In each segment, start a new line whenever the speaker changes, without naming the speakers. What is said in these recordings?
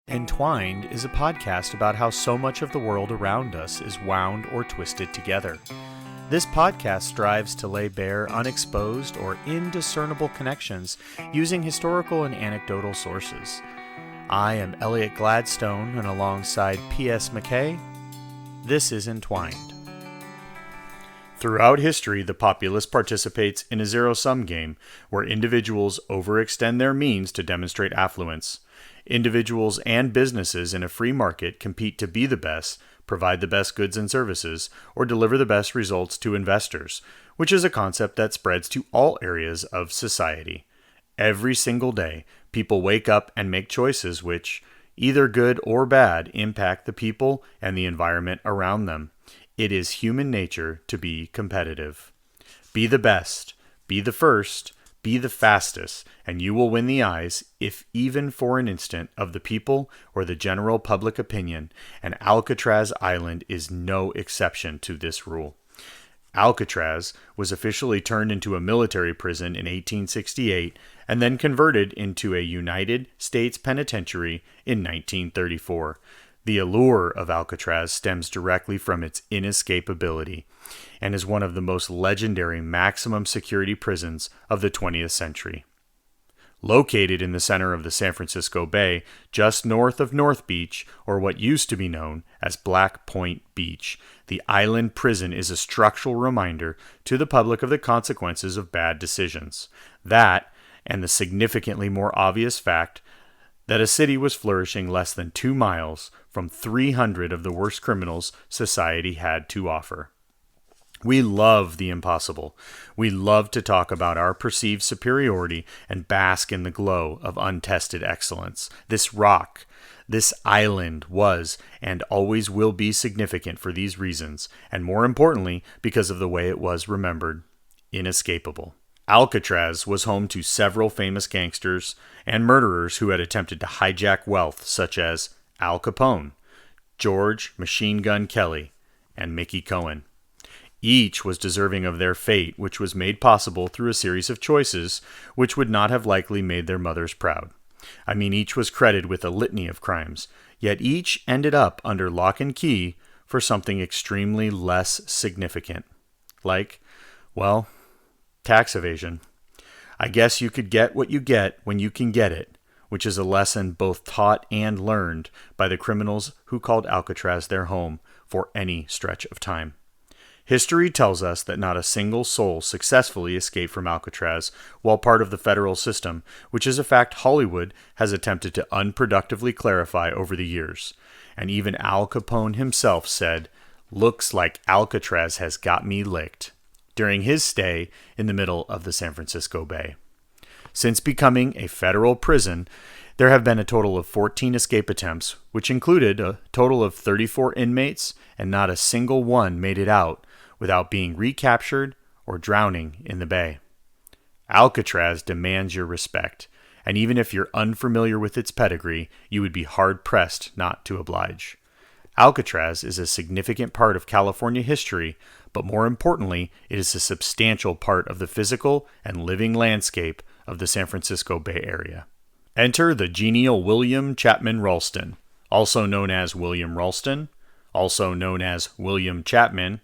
Entwined is a podcast about how so much of the world around us is wound or twisted together. This podcast strives to lay bare unexposed or indiscernible connections using historical and anecdotal sources. I am Elliot Gladstone, and alongside P.S. McKay, this is Entwined. Throughout history, the populace participates in a zero-sum game where individuals overextend their means to demonstrate affluence. Individuals and businesses in a free market compete to be the best, provide the best goods and services, or deliver the best results to investors, which is a concept that spreads to all areas of society. Every single day, people wake up and make choices which, either good or bad, impact the people and the environment around them. It is human nature to be competitive. Be the best, be the first, be the fastest, and you will win the eyes, if even for an instant, of the people or the general public opinion, and Alcatraz Island is no exception to this rule. Alcatraz was officially turned into a military prison in 1868 and then converted into a United States penitentiary in 1934. The allure of Alcatraz stems directly from its inescapability and is one of the most legendary maximum security prisons of the 20th century. Located in the center of the San Francisco Bay, just north of North Beach, or what used to be known as Black Point Beach, the island prison is a structural reminder to the public of the consequences of bad decisions. That, and the significantly more obvious fact that a city was flourishing less than 2 miles from 300 of the worst criminals society had to offer. We love the impossible. We love to talk about our perceived superiority and bask in the glow of untested excellence. This rock, this island was and always will be significant for these reasons, and more importantly, because of the way it was remembered. Inescapable. Alcatraz was home to several famous gangsters and murderers who had attempted to hijack wealth, such as Al Capone, George Machine Gun Kelly, and Mickey Cohen. Each was deserving of their fate, which was made possible through a series of choices which would not have likely made their mothers proud. Each was credited with a litany of crimes, yet each ended up under lock and key for something extremely less significant. Like, tax evasion. I guess you could get what you get when you can get it, which is a lesson both taught and learned by the criminals who called Alcatraz their home for any stretch of time. History tells us that not a single soul successfully escaped from Alcatraz while part of the federal system, which is a fact Hollywood has attempted to unproductively clarify over the years. And even Al Capone himself said, "Looks like Alcatraz has got me licked," during his stay in the middle of the San Francisco Bay. Since becoming a federal prison, there have been a total of 14 escape attempts, which included a total of 34 inmates, and not a single one made it out without being recaptured or drowning in the bay. Alcatraz demands your respect, and even if you're unfamiliar with its pedigree, you would be hard-pressed not to oblige. Alcatraz is a significant part of California history, but more importantly, it is a substantial part of the physical and living landscape of the San Francisco Bay Area. Enter the genial William Chapman Ralston, also known as William Ralston, also known as William Chapman,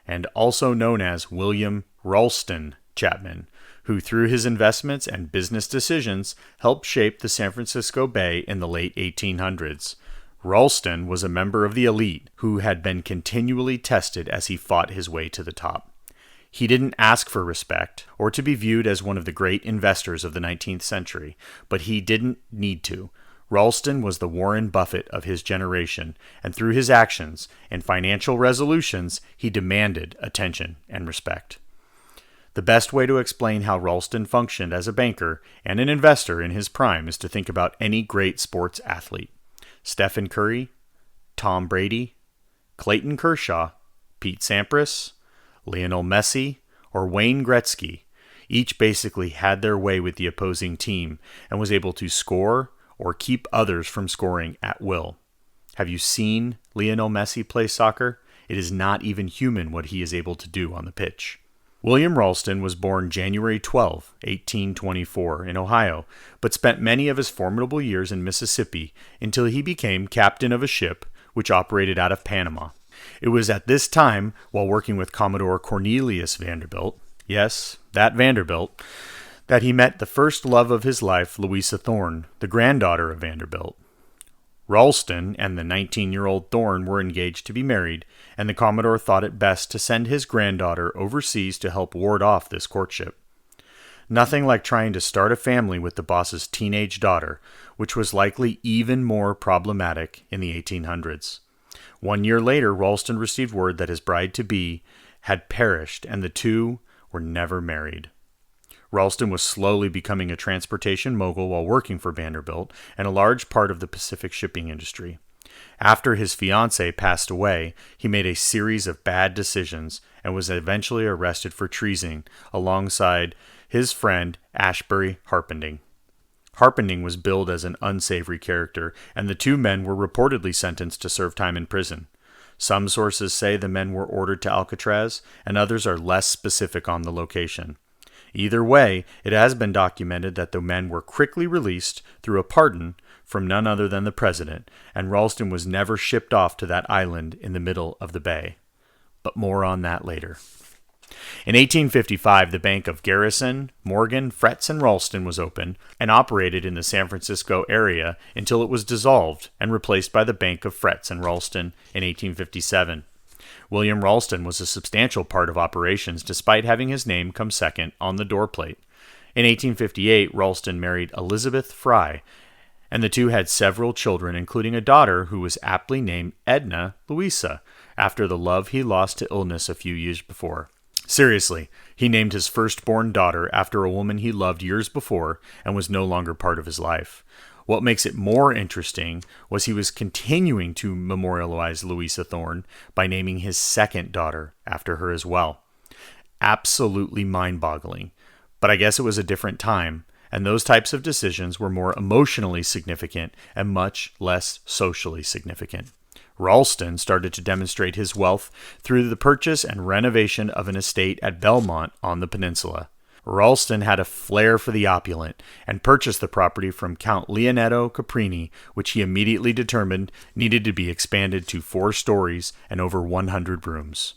and also known as William Ralston Chapman, who through his investments and business decisions helped shape the San Francisco Bay in the late 1800s. Ralston was a member of the elite who had been continually tested as he fought his way to the top. He didn't ask for respect or to be viewed as one of the great investors of the 19th century, but he didn't need to. Ralston was the Warren Buffett of his generation, and through his actions and financial resolutions, he demanded attention and respect. The best way to explain how Ralston functioned as a banker and an investor in his prime is to think about any great sports athlete. Stephen Curry, Tom Brady, Clayton Kershaw, Pete Sampras, Lionel Messi, or Wayne Gretzky each basically had their way with the opposing team and was able to score or keep others from scoring at will. Have you seen Lionel Messi play soccer? It is not even human what he is able to do on the pitch. William Ralston was born January 12, 1824, in Ohio, but spent many of his formidable years in Mississippi until he became captain of a ship which operated out of Panama. It was at this time, while working with Commodore Cornelius Vanderbilt, yes, that Vanderbilt, that he met the first love of his life, Louisa Thorne, the granddaughter of Vanderbilt. Ralston and the 19-year-old Thorne were engaged to be married, and the Commodore thought it best to send his granddaughter overseas to help ward off this courtship. Nothing like trying to start a family with the boss's teenage daughter, which was likely even more problematic in the 1800s. 1 year later, Ralston received word that his bride-to-be had perished, and the two were never married. Ralston was slowly becoming a transportation mogul while working for Vanderbilt and a large part of the Pacific shipping industry. After his fiancée passed away, he made a series of bad decisions and was eventually arrested for treason alongside his friend Ashbury Harpending. Harpending was billed as an unsavory character, and the two men were reportedly sentenced to serve time in prison. Some sources say the men were ordered to Alcatraz, and others are less specific on the location. Either way, it has been documented that the men were quickly released through a pardon from none other than the president, and Ralston was never shipped off to that island in the middle of the bay. But more on that later. In 1855, the Bank of Garrison, Morgan, Fretz, and Ralston was opened and operated in the San Francisco area until it was dissolved and replaced by the Bank of Fretz and Ralston in 1857. William Ralston was a substantial part of operations despite having his name come second on the doorplate. In 1858, Ralston married Elizabeth Fry, and the two had several children, including a daughter who was aptly named Edna Louisa, after the love he lost to illness a few years before. Seriously, he named his firstborn daughter after a woman he loved years before and was no longer part of his life. What makes it more interesting was he was continuing to memorialize Louisa Thorne by naming his second daughter after her as well. Absolutely mind-boggling. But I guess it was a different time, and those types of decisions were more emotionally significant and much less socially significant. Ralston started to demonstrate his wealth through the purchase and renovation of an estate at Belmont on the peninsula. Ralston had a flair for the opulent and purchased the property from Count Leonetto Caprini, which he immediately determined needed to be expanded to 4 stories and over 100 rooms.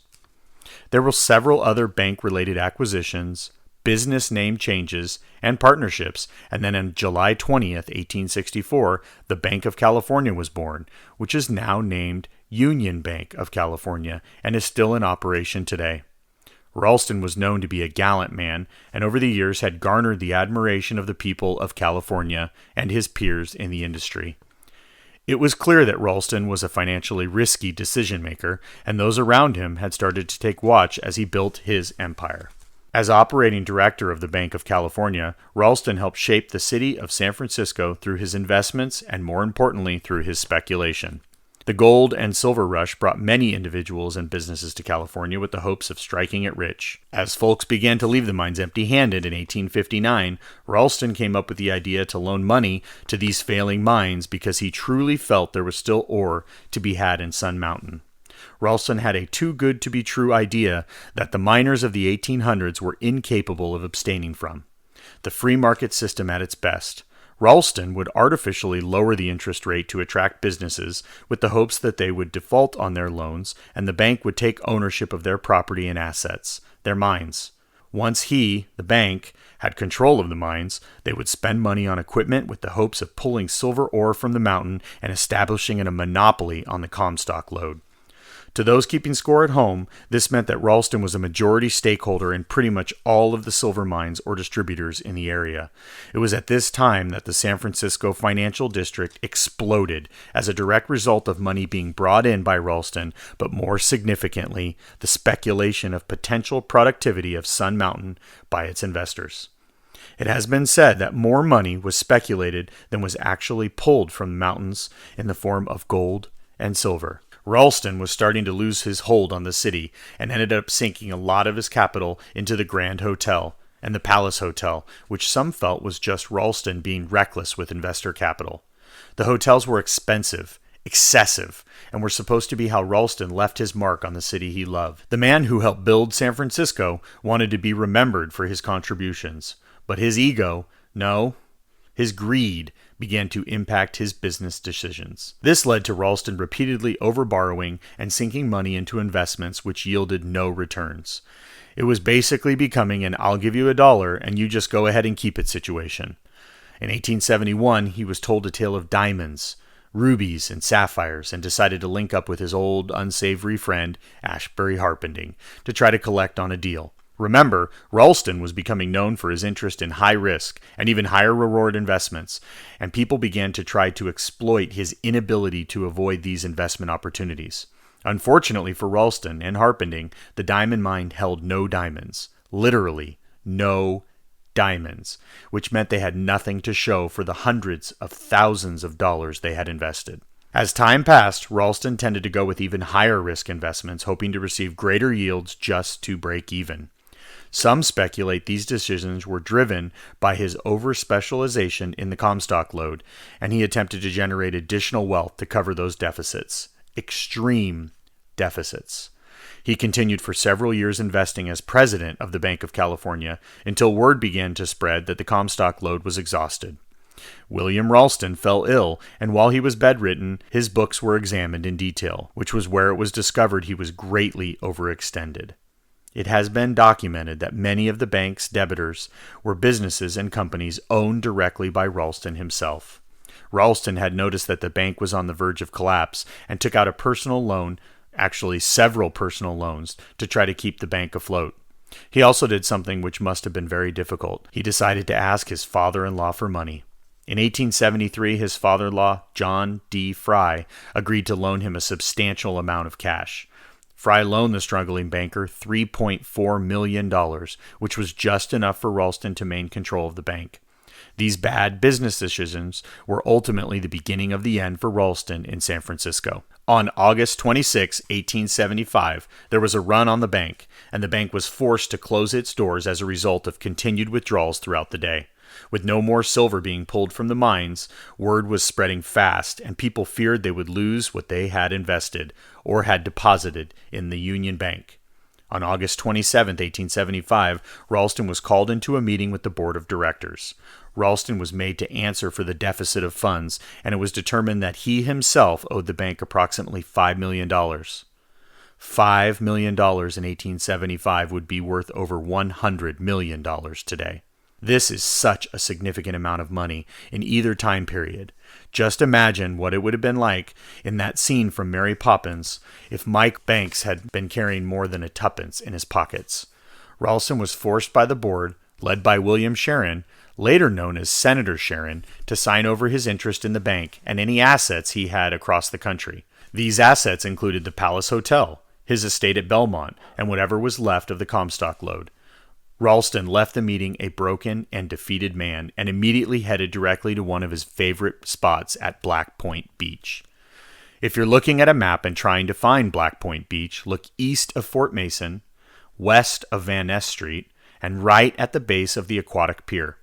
There were several other bank-related acquisitions, business name changes, and partnerships, and then on July 20th, 1864, the Bank of California was born, which is now named Union Bank of California and is still in operation today. Ralston was known to be a gallant man, and over the years had garnered the admiration of the people of California and his peers in the industry. It was clear that Ralston was a financially risky decision-maker, and those around him had started to take watch as he built his empire. As operating director of the Bank of California, Ralston helped shape the city of San Francisco through his investments and, more importantly, through his speculation. The gold and silver rush brought many individuals and businesses to California with the hopes of striking it rich. As folks began to leave the mines empty-handed in 1859, Ralston came up with the idea to loan money to these failing mines because he truly felt there was still ore to be had in Sun Mountain. Ralston had a too-good-to-be-true idea that the miners of the 1800s were incapable of abstaining from. The free market system at its best. Ralston would artificially lower the interest rate to attract businesses with the hopes that they would default on their loans and the bank would take ownership of their property and assets, their mines. Once he, the bank, had control of the mines, they would spend money on equipment with the hopes of pulling silver ore from the mountain and establishing a monopoly on the Comstock lode. To those keeping score at home, this meant that Ralston was a majority stakeholder in pretty much all of the silver mines or distributors in the area. It was at this time that the San Francisco financial district exploded as a direct result of money being brought in by Ralston, but more significantly, the speculation of potential productivity of Sun Mountain by its investors. It has been said that more money was speculated than was actually pulled from the mountains in the form of gold and silver. Ralston was starting to lose his hold on the city and ended up sinking a lot of his capital into the Grand Hotel and the Palace Hotel, which some felt was just Ralston being reckless with investor capital. The hotels were expensive, excessive, and were supposed to be how Ralston left his mark on the city he loved. The man who helped build San Francisco wanted to be remembered for his contributions, but his ego, no, his greed, began to impact his business decisions. This led to Ralston repeatedly overborrowing and sinking money into investments which yielded no returns. It was basically becoming an "I'll give you $1 and you just go ahead and keep it" situation. In 1871, he was told a tale of diamonds, rubies, and sapphires, and decided to link up with his old, unsavory friend, Ashbury Harpending, to try to collect on a deal. Remember, Ralston was becoming known for his interest in high-risk and even higher-reward investments, and people began to try to exploit his inability to avoid these investment opportunities. Unfortunately for Ralston and Harpending, the diamond mine held no diamonds. Literally, no diamonds, which meant they had nothing to show for the hundreds of thousands of dollars they had invested. As time passed, Ralston tended to go with even higher risk investments, hoping to receive greater yields just to break even. Some speculate these decisions were driven by his over-specialization in the Comstock lode, and he attempted to generate additional wealth to cover those deficits. Extreme deficits. He continued for several years investing as president of the Bank of California until word began to spread that the Comstock lode was exhausted. William Ralston fell ill, and while he was bedridden, his books were examined in detail, which was where it was discovered he was greatly overextended. It has been documented that many of the bank's debtors were businesses and companies owned directly by Ralston himself. Ralston had noticed that the bank was on the verge of collapse and took out a personal loan, actually several personal loans, to try to keep the bank afloat. He also did something which must have been very difficult. He decided to ask his father-in-law for money. In 1873, his father-in-law, John D. Fry, agreed to loan him a substantial amount of cash. Fry loaned the struggling banker $3.4 million, which was just enough for Ralston to maintain control of the bank. These bad business decisions were ultimately the beginning of the end for Ralston in San Francisco. On August 26, 1875, there was a run on the bank, and the bank was forced to close its doors as a result of continued withdrawals throughout the day. With no more silver being pulled from the mines, word was spreading fast, and people feared they would lose what they had invested or had deposited in the Union Bank. On August 27, 1875, Ralston was called into a meeting with the board of directors. Ralston was made to answer for the deficit of funds, and it was determined that he himself owed the bank approximately $5 million. $5 million in 1875 would be worth over $100 million today. This is such a significant amount of money in either time period. Just imagine what it would have been like in that scene from Mary Poppins if Mike Banks had been carrying more than a tuppence in his pockets. Ralston was forced by the board, led by William Sharon, later known as Senator Sharon, to sign over his interest in the bank and any assets he had across the country. These assets included the Palace Hotel, his estate at Belmont, and whatever was left of the Comstock lode. Ralston left the meeting a broken and defeated man and immediately headed directly to one of his favorite spots at Black Point Beach. If you're looking at a map and trying to find Black Point Beach, look east of Fort Mason, west of Van Ness Street, and right at the base of the Aquatic Pier.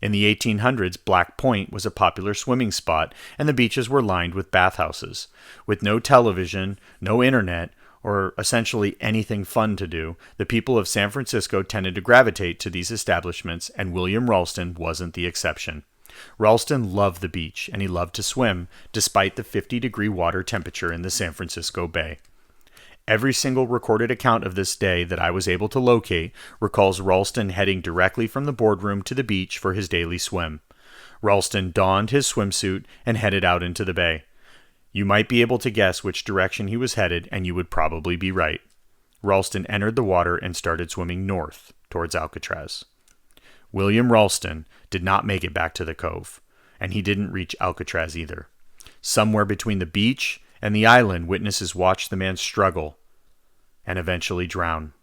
In the 1800s, Black Point was a popular swimming spot, and the beaches were lined with bathhouses. With no television, no internet, or essentially anything fun to do, the people of San Francisco tended to gravitate to these establishments, and William Ralston wasn't the exception. Ralston loved the beach, and he loved to swim, despite the 50-degree water temperature in the San Francisco Bay. Every single recorded account of this day that I was able to locate recalls Ralston heading directly from the boardroom to the beach for his daily swim. Ralston donned his swimsuit and headed out into the bay. You might be able to guess which direction he was headed, and you would probably be right. Ralston entered the water and started swimming north towards Alcatraz. William Ralston did not make it back to the cove, and he didn't reach Alcatraz either. Somewhere between the beach and the island, witnesses watched the man struggle and eventually drown.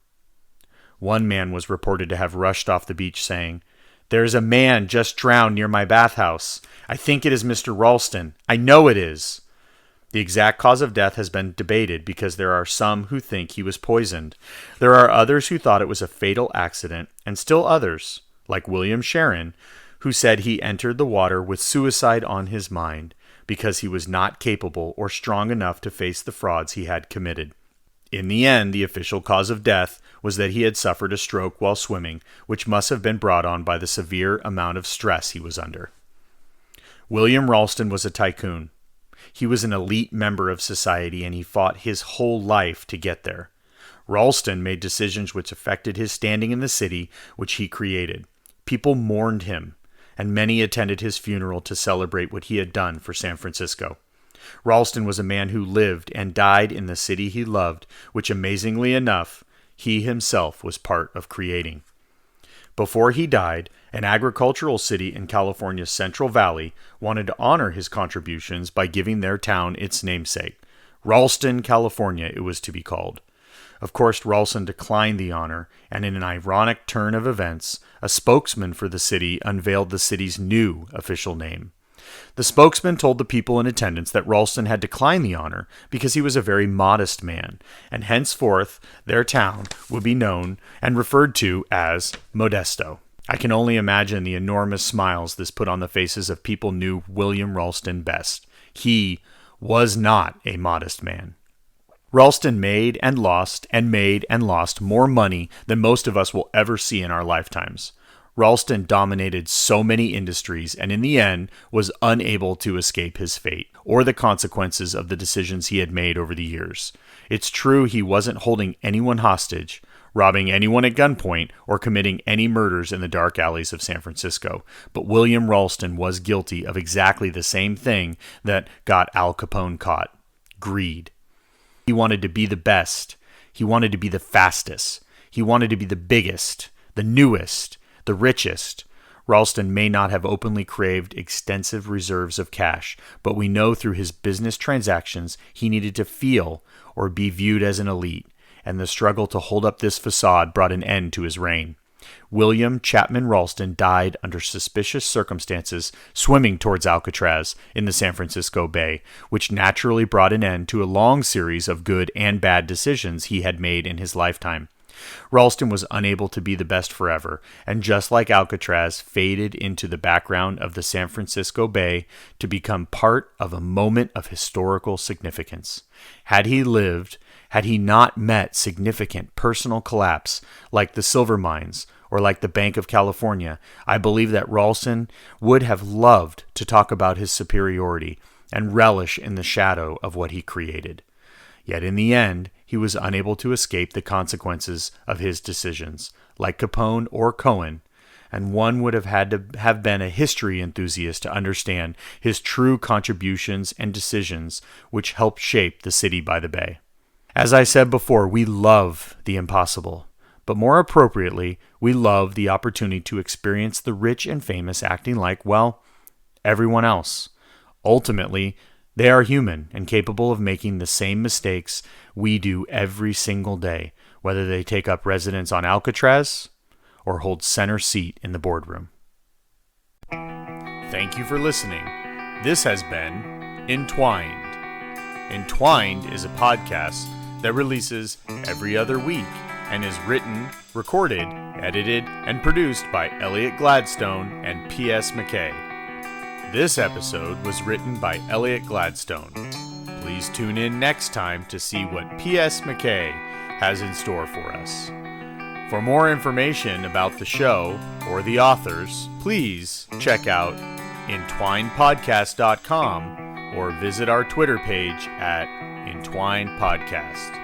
One man was reported to have rushed off the beach saying, "There's a man just drowned near my bathhouse. I think it is Mr. Ralston. I know it is." The exact cause of death has been debated because there are some who think he was poisoned. There are others who thought it was a fatal accident, and still others, like William Sharon, who said he entered the water with suicide on his mind. because he was not capable or strong enough to face the frauds he had committed. In the end, the official cause of death was that he had suffered a stroke while swimming, which must have been brought on by the severe amount of stress he was under. William Ralston was a tycoon. He was an elite member of society, and he fought his whole life to get there. Ralston made decisions which affected his standing in the city, which he created. People mourned him, and many attended his funeral to celebrate what he had done for San Francisco. Ralston was a man who lived and died in the city he loved, which amazingly enough, he himself was part of creating. Before he died, an agricultural city in California's Central Valley wanted to honor his contributions by giving their town its namesake. Ralston, California, it was to be called. Of course, Ralston declined the honor, and in an ironic turn of events, a spokesman for the city unveiled the city's new official name. The spokesman told the people in attendance that Ralston had declined the honor because he was a very modest man, and henceforth their town would be known and referred to as Modesto. I can only imagine the enormous smiles this put on the faces of people who knew William Ralston best. He was not a modest man. Ralston made and lost more money than most of us will ever see in our lifetimes. Ralston dominated so many industries and in the end was unable to escape his fate or the consequences of the decisions he had made over the years. It's true he wasn't holding anyone hostage, robbing anyone at gunpoint, or committing any murders in the dark alleys of San Francisco, but William Ralston was guilty of exactly the same thing that got Al Capone caught: greed. He wanted to be the best. He wanted to be the fastest. He wanted to be the biggest, the newest, the richest. Ralston may not have openly craved extensive reserves of cash, but we know through his business transactions he needed to feel or be viewed as an elite, and the struggle to hold up this facade brought an end to his reign. William Chapman Ralston died under suspicious circumstances swimming towards Alcatraz in the San Francisco Bay, which naturally brought an end to a long series of good and bad decisions he had made in his lifetime. Ralston was unable to be the best forever, and just like Alcatraz, faded into the background of the San Francisco Bay to become part of a moment of historical significance. Had he lived, had he not met significant personal collapse like the silver mines or like the Bank of California, I believe that Ralston would have loved to talk about his superiority and relish in the shadow of what he created. Yet in the end, he was unable to escape the consequences of his decisions, like Capone or Cohen, and one would have had to have been a history enthusiast to understand his true contributions and decisions which helped shape the city by the bay. As I said before, we love the impossible, but more appropriately, we love the opportunity to experience the rich and famous acting like, well, everyone else. Ultimately, they are human and capable of making the same mistakes we do every single day, whether they take up residence on Alcatraz or hold center seat in the boardroom. Thank you for listening. This has been Entwined. Entwined is a podcast that releases every other week and is written, recorded, edited, and produced by Elliot Gladstone and P.S. McKay. This episode was written by Elliot Gladstone. Please tune in next time to see what P.S. McKay has in store for us. For more information about the show or the authors, please check out entwinedpodcast.com or visit our Twitter page at Entwined Podcast.